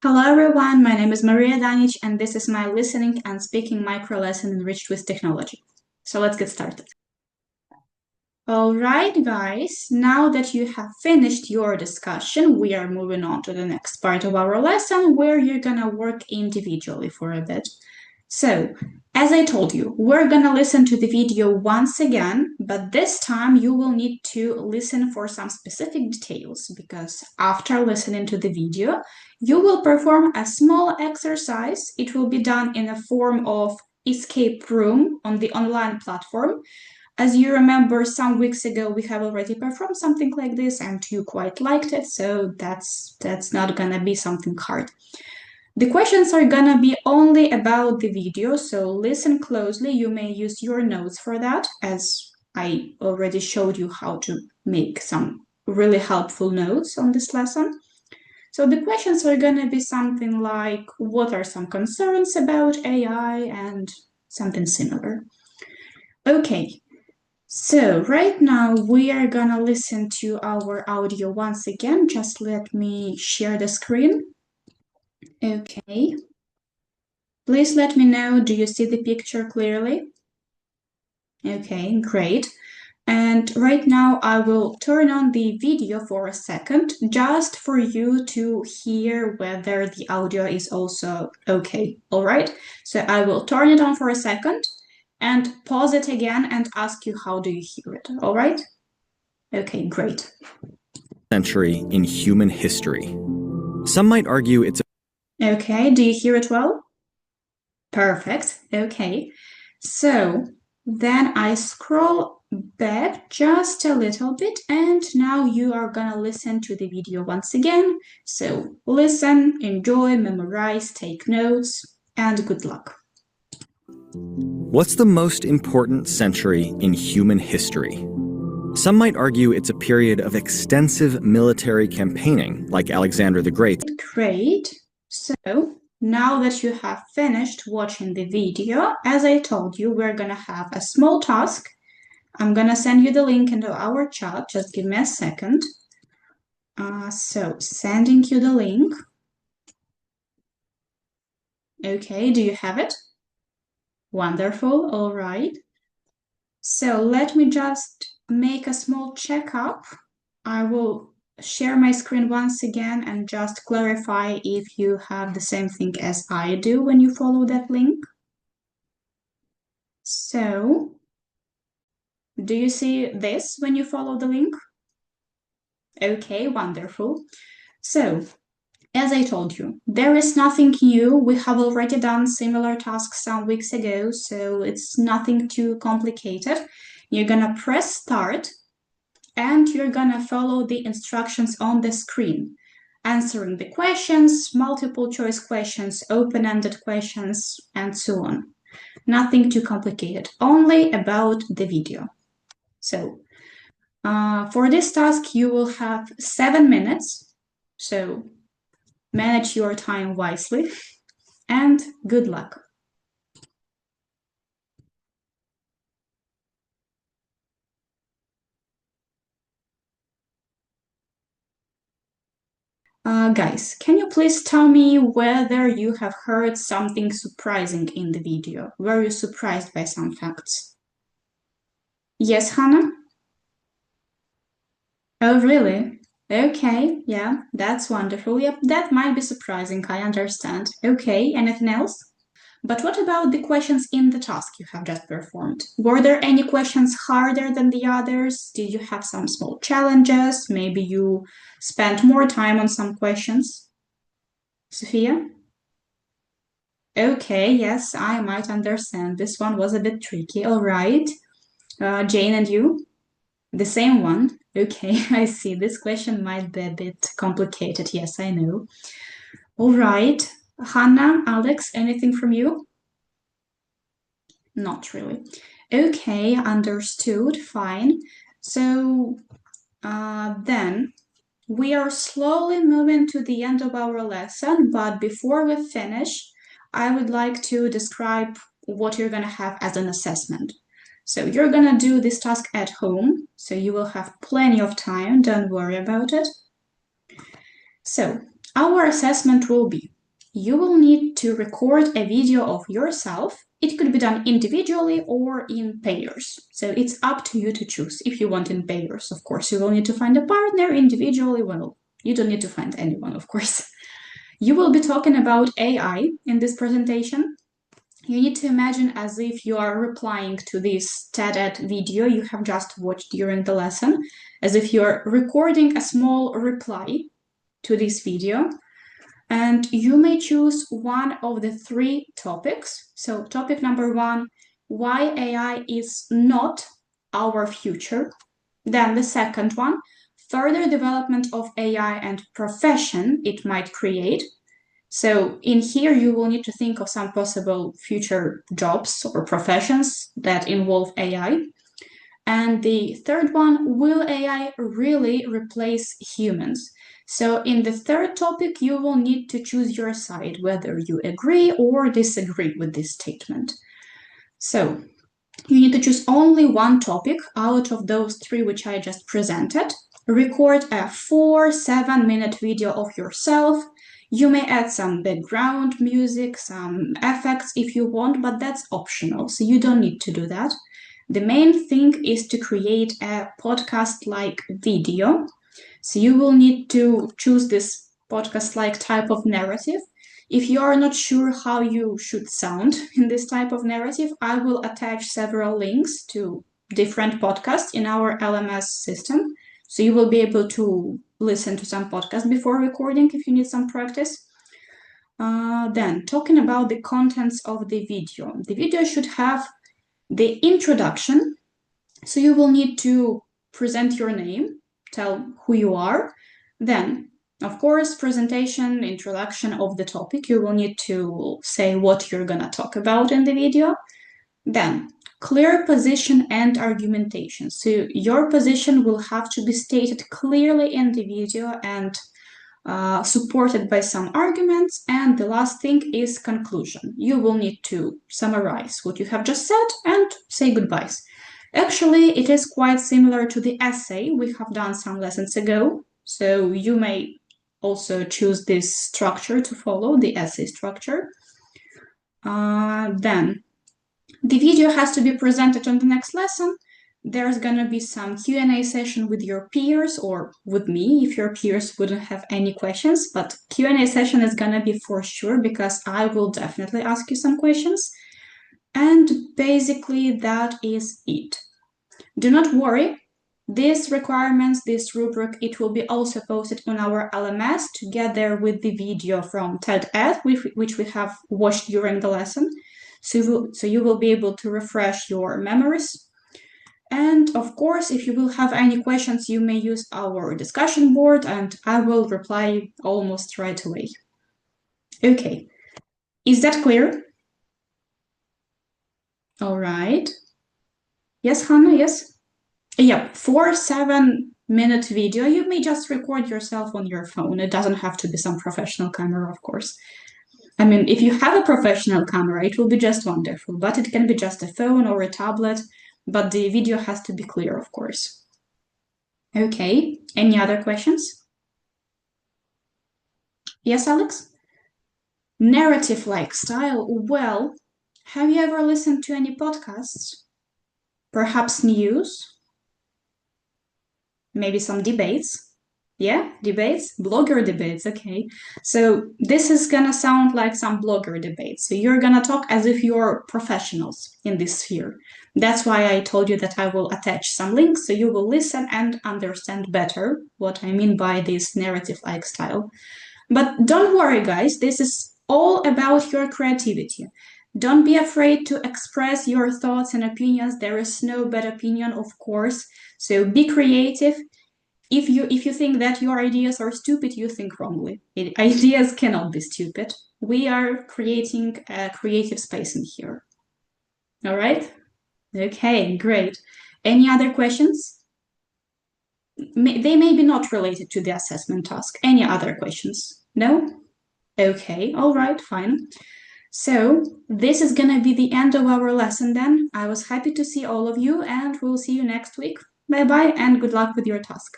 Hello everyone, my name is Maria Danic and this is my listening and speaking micro lesson enriched with technology. So let's get started. Alright guys, now that you have finished your discussion, we are moving on to the next part of our lesson where you're gonna work individually for a bit. So, as I told you, we're gonna listen to the video once again, but this time you will need to listen for some specific details because after listening to the video, you will perform a small exercise. It will be done in a form of escape room on the online platform. As you remember, some weeks ago we have already performed something like this and you quite liked it, so that's not gonna be something hard. The questions are gonna be only about the video, so listen closely. You may use your notes for that, as I already showed you how to make some really helpful notes on this lesson. So the questions are gonna be something like, what are some concerns about AI and something similar. Okay, so right now we are gonna listen to our audio once again. Just let me share the screen. Okay. Please let me know, do you see the picture clearly? Okay, great. And right now I will turn on the video for a second, just for you to hear whether the audio is also okay, all right? So I will turn it on for a second and pause it again and ask you how do you hear it, all right? Okay, great. Century in human history. Some might argue it's Okay, do you hear it well? Perfect, okay. So then I scroll back just a little bit and now you are gonna listen to the video once again. So listen, enjoy, memorize, take notes, and good luck. What's the most important century in human history? Some might argue it's a period of extensive military campaigning, like Alexander the Great. Great. So now that you have finished watching the video, as I told you, we're gonna have a small task. I'm gonna send you the link into our chat. Just give me a second. So sending you the link. Okay, do you have it? Wonderful, all right. So let me just make a small checkup. I will share my screen once again and just clarify if you have the same thing as I do when you follow that link. So, do you see this when you follow the link? Okay, wonderful. So, as I told you, there is nothing new. We have already done similar tasks some weeks ago, so it's nothing too complicated. You're gonna press start and you're gonna follow the instructions on the screen, answering the questions, multiple choice questions, open-ended questions, and so on. Nothing too complicated, only about the video. So for this task, you will have 7 minutes. So manage your time wisely and good luck. Guys, can you please tell me whether you have heard something surprising in the video? Were you surprised by some facts? Yes, Hannah? Oh, really? Okay, yeah, that's wonderful. Yep, that might be surprising, I understand. Okay, anything else? But what about the questions in the task you have just performed? Were there any questions harder than the others? Did you have some small challenges? Maybe you spent more time on some questions? Sophia? Okay, yes, I might understand. This one was a bit tricky. All right. Jane and you? The same one? Okay, I see. This question might be a bit complicated. Yes, I know. All right. Hannah, Alex, anything from you? Not really. Okay, understood. Fine. So then we are slowly moving to the end of our lesson, but before we finish, I would like to describe what you're going to have as an assessment. So you're going to do this task at home, so you will have plenty of time, don't worry about it. So our assessment will be, you will need to record a video of yourself. It could be done individually or in pairs. So it's up to you to choose. If you want in pairs, of course, you will need to find a partner. Individually, well, you don't need to find anyone, of course. You will be talking about AI in this presentation. You need to imagine as if you are replying to this TED-Ed video you have just watched during the lesson, as if you're recording a small reply to this video. And you may choose one of the three topics. So topic number one, why AI is not our future. Then the second one, further development of AI and profession it might create. So in here, you will need to think of some possible future jobs or professions that involve AI. And the third one, will AI really replace humans? So in the third topic, you will need to choose your side, whether you agree or disagree with this statement. So you need to choose only one topic out of those three which I just presented. Record a 4-7-minute video of yourself. You may add some background music, some effects if you want, but that's optional, so you don't need to do that. The main thing is to create a podcast-like video. So you will need to choose this podcast-like type of narrative. If you are not sure how you should sound in this type of narrative, I will attach several links to different podcasts in our LMS system. So you will be able to listen to some podcasts before recording if you need some practice. Then, talking about the contents of the video. The video should have the introduction. So you will need to present your name, tell who you are. Then, of course, presentation, introduction of the topic. You will need to say what you're going to talk about in the video. Then, clear position and argumentation. So your position will have to be stated clearly in the video and supported by some arguments. And the last thing is conclusion. You will need to summarize what you have just said and say goodbyes. Actually, it is quite similar to the essay we have done some lessons ago. So you may also choose this structure to follow, the essay structure. Then the video has to be presented on the next lesson. There's going to be some Q&A session with your peers or with me if your peers wouldn't have any questions, but Q&A session is going to be for sure because I will definitely ask you some questions. And basically that is it. Do not worry. These requirements, this rubric, it will be also posted on our LMS together with the video from TED-Ed, which we have watched during the lesson. So you will be able to refresh your memories. And of course, if you will have any questions, you may use our discussion board and I will reply almost right away. Okay, is that clear? All right. Yes, Hannah, yes? Yeah, 4-7-minute video. You may just record yourself on your phone. It doesn't have to be some professional camera, of course. I mean, if you have a professional camera, it will be just wonderful, but it can be just a phone or a tablet, but the video has to be clear, of course. Okay, any other questions? Yes, Alex? Narrative-like style. Well, have you ever listened to any podcasts? Perhaps news? Maybe some debates? Yeah, debates, blogger debates, okay. So this is gonna sound like some blogger debates. So you're gonna talk as if you're professionals in this sphere. That's why I told you that I will attach some links so you will listen and understand better what I mean by this narrative-like style. But don't worry, guys, this is all about your creativity. Don't be afraid to express your thoughts and opinions. There is no bad opinion, of course. So be creative. If you think that your ideas are stupid, you think wrongly. Ideas cannot be stupid. We are creating a creative space in here. All right? Okay, great. Any other questions? They may be not related to the assessment task. Any other questions? No? Okay, all right, fine. So this is gonna be the end of our lesson then. I was happy to see all of you and we'll see you next week. Bye-bye and good luck with your task.